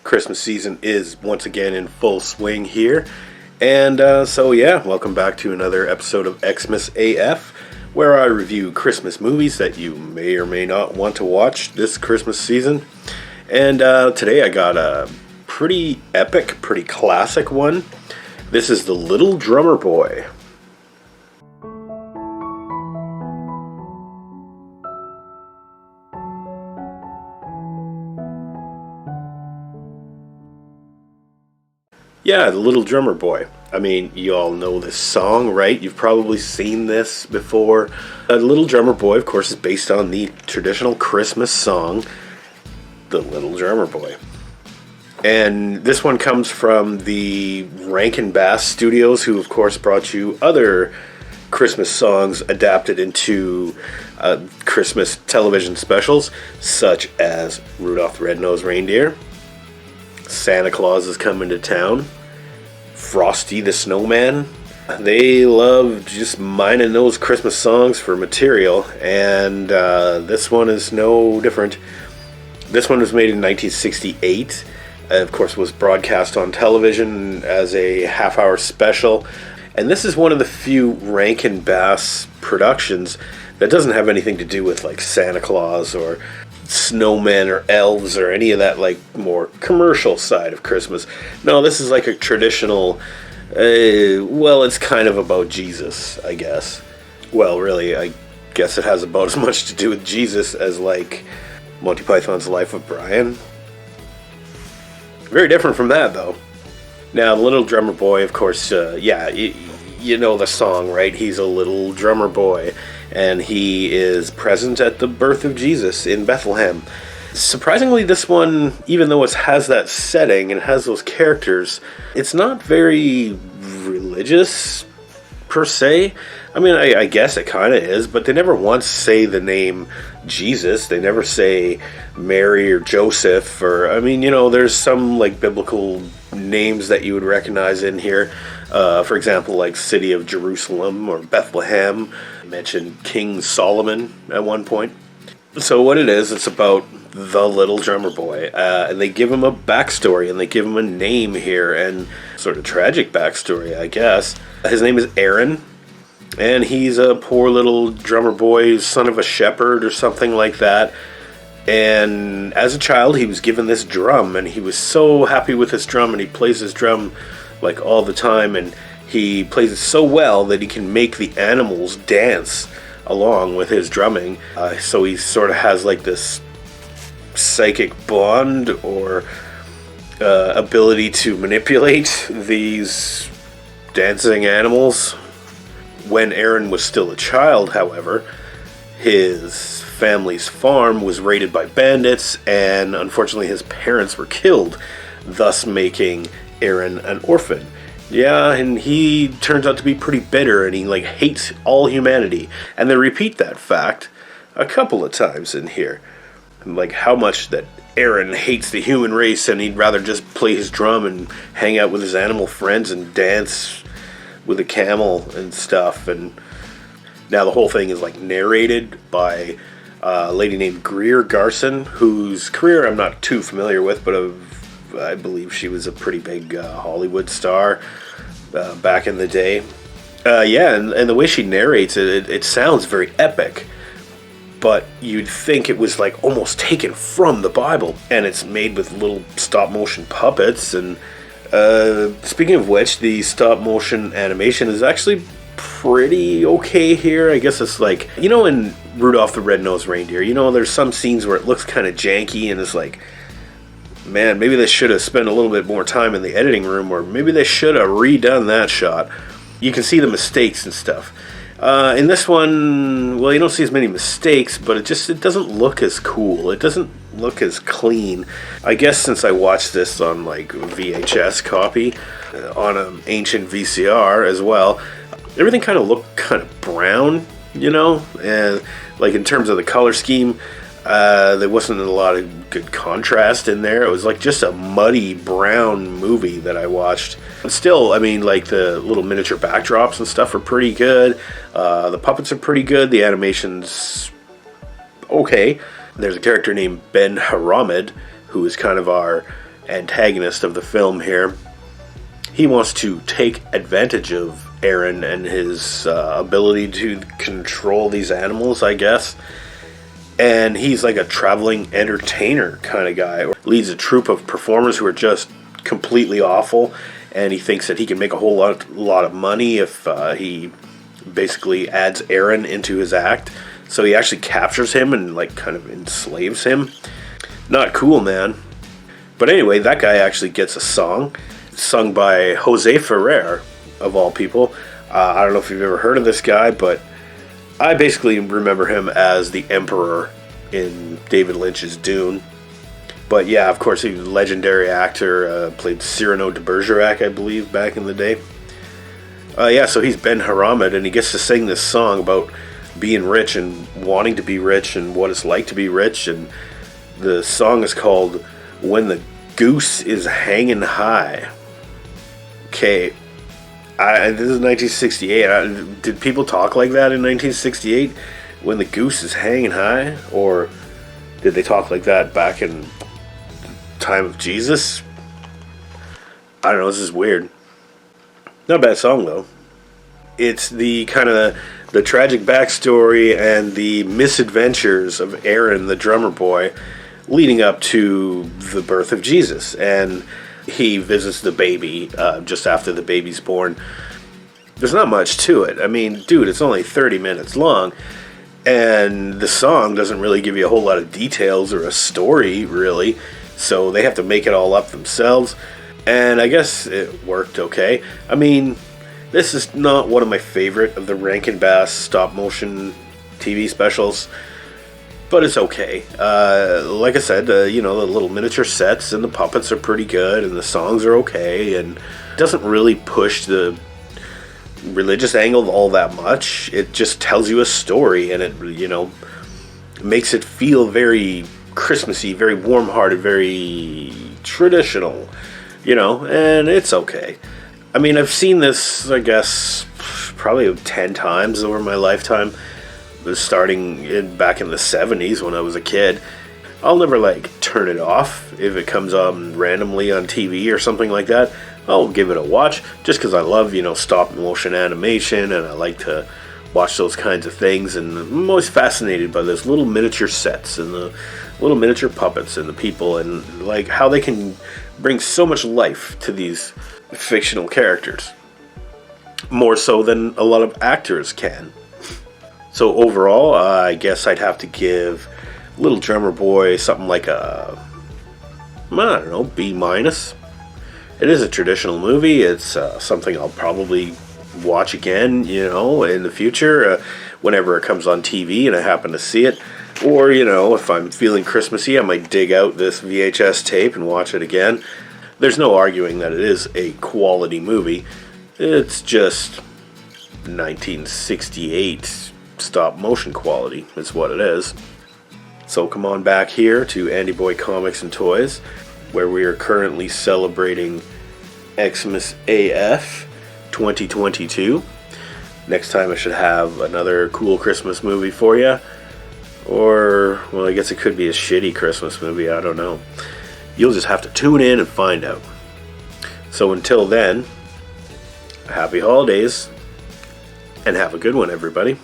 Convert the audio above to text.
Christmas season is once again in full swing here. And welcome back to another episode of Xmas AF, where I review Christmas movies that you may or may not want to watch this Christmas season. And today I got a pretty epic, pretty classic one. This is The Little Drummer Boy. Yeah, The Little Drummer Boy. I mean, you all know this song, right? You've probably seen this before. The Little Drummer Boy, of course, is based on the traditional Christmas song, The Little Drummer Boy. And this one comes from the Rankin Bass studios, who, of course, brought you other Christmas songs adapted into Christmas television specials, such as Rudolph the Red-Nosed Reindeer, Santa Claus is Coming to Town, Frosty the Snowman. They love just mining those Christmas songs for material, and this one is no different. This one was made in 1968. Of course, was broadcast on television as a half-hour special. And this is one of the few Rankin Bass productions that doesn't have anything to do with like Santa Claus or snowmen or elves or any of that like more commercial side of Christmas. No, this is like a traditional, it's kind of about Jesus, I guess. Well, really, I guess it has about as much to do with Jesus as like Monty Python's Life of Brian. Very different from that, though. Now, the Little Drummer Boy, of course, you know the song, right? He's a little drummer boy, and he is present at the birth of Jesus in Bethlehem. Surprisingly, this one, even though it has that setting and has those characters, it's not very religious, per se. I mean, I guess it kind of is, but they never once say the name Jesus. They never say Mary or Joseph, or, I mean, you know, there's some, like, biblical names that you would recognize in here. For example, like City of Jerusalem or Bethlehem. I mentioned King Solomon at one point. So what it is, it's about the Little Drummer Boy, and they give him a backstory, and they give him a name here, and sort of tragic backstory, I guess. His name is Aaron, and he's a poor little drummer boy, son of a shepherd or something like that. And as a child, he was given this drum, and he was so happy with his drum, and he plays his drum like all the time, and he plays it so well that he can make the animals dance along with his drumming. So he sort of has like this psychic bond or ability to manipulate these dancing animals. When Aaron was still a child, however, his family's farm was raided by bandits, and unfortunately his parents were killed, thus making Aaron an orphan. Yeah, and he turns out to be pretty bitter, and he like hates all humanity. And they repeat that fact a couple of times in here. Like how much that Aaron hates the human race, and he'd rather just play his drum and hang out with his animal friends and dance with a camel and stuff. And now the whole thing is like narrated by a lady named Greer Garson, whose career I'm not too familiar with, but I believe she was a pretty big Hollywood star back in the day. And the way she narrates it sounds very epic, but you'd think it was like almost taken from the Bible, and it's made with little stop motion puppets. And speaking of which, the stop motion animation is actually pretty okay here. I guess it's like, you know, in Rudolph the Red-Nosed Reindeer, you know, there's some scenes where it looks kind of janky, and it's like, man, maybe they should have spent a little bit more time in the editing room, or maybe they should have redone that shot. You can see the mistakes and stuff. In this one, well, you don't see as many mistakes, but it doesn't look as cool. It doesn't look as clean. I guess since I watched this on like VHS copy, on an ancient VCR as well, everything kind of looked kind of brown, you know? And like in terms of the color scheme, there wasn't a lot of good contrast in there. It was like just a muddy brown movie that I watched. But still, I mean, like the little miniature backdrops and stuff are pretty good. The puppets are pretty good. The animation's okay. There's a character named Ben Haramid, who is kind of our antagonist of the film here. He wants to take advantage of Aaron and his ability to control these animals, I guess. And he's like a traveling entertainer kind of guy. Leads a troupe of performers who are just completely awful. And he thinks that he can make a whole lot of money if he basically adds Aaron into his act. So he actually captures him and like kind of enslaves him. Not cool, man. But anyway, that guy actually gets a song sung by Jose Ferrer, of all people. I don't know if you've ever heard of this guy, but I basically remember him as the Emperor in David Lynch's Dune. But yeah, of course, he's a legendary actor. Played Cyrano de Bergerac, I believe, back in the day. Yeah, so he's Ben Haramet, and he gets to sing this song about being rich and wanting to be rich and what it's like to be rich. And the song is called When the Goose is Hanging High. Okay, this is 1968. Did people talk like that in 1968? When the goose is hanging high? Or did they talk like that back in the time of Jesus? I don't know, this is weird. Not a bad song, though. It's the kind of the tragic backstory and the misadventures of Aaron, the drummer boy, leading up to the birth of Jesus. And he visits the baby just after the baby's born. There's not much to it. I mean, dude, it's only 30 minutes long. And the song doesn't really give you a whole lot of details or a story, really. So they have to make it all up themselves. And I guess it worked okay. I mean, this is not one of my favorite of the Rankin Bass stop-motion TV specials. But it's okay. Like I said, the little miniature sets and the puppets are pretty good, and the songs are okay, and it doesn't really push the religious angle all that much. It just tells you a story, and it, makes it feel very Christmassy, very warm-hearted, very traditional, and it's okay. I mean, I've seen this, I guess, probably 10 times over my lifetime. Starting back in the 70s when I was a kid. I'll never turn it off if it comes on randomly on TV or something like that. I'll give it a watch just because I love stop motion animation, and I like to watch those kinds of things, and I'm always fascinated by those little miniature sets and the little miniature puppets and the people, and how they can bring so much life to these fictional characters, more so than a lot of actors can. So overall, I guess I'd have to give Little Drummer Boy something like a, I don't know, B-. It is a traditional movie. It's something I'll probably watch again, in the future, whenever it comes on TV and I happen to see it. Or, if I'm feeling Christmassy, I might dig out this VHS tape and watch it again. There's no arguing that it is a quality movie. It's just 1968 stop motion quality is what it is. So come on back here to Andy Boy Comics and Toys, where we are currently celebrating Xmas AF 2022. Next time I should have another cool Christmas movie for you. Or, well, I guess it could be a shitty Christmas movie, I don't know. You'll just have to tune in and find out. So until then, happy holidays, and have a good one, everybody.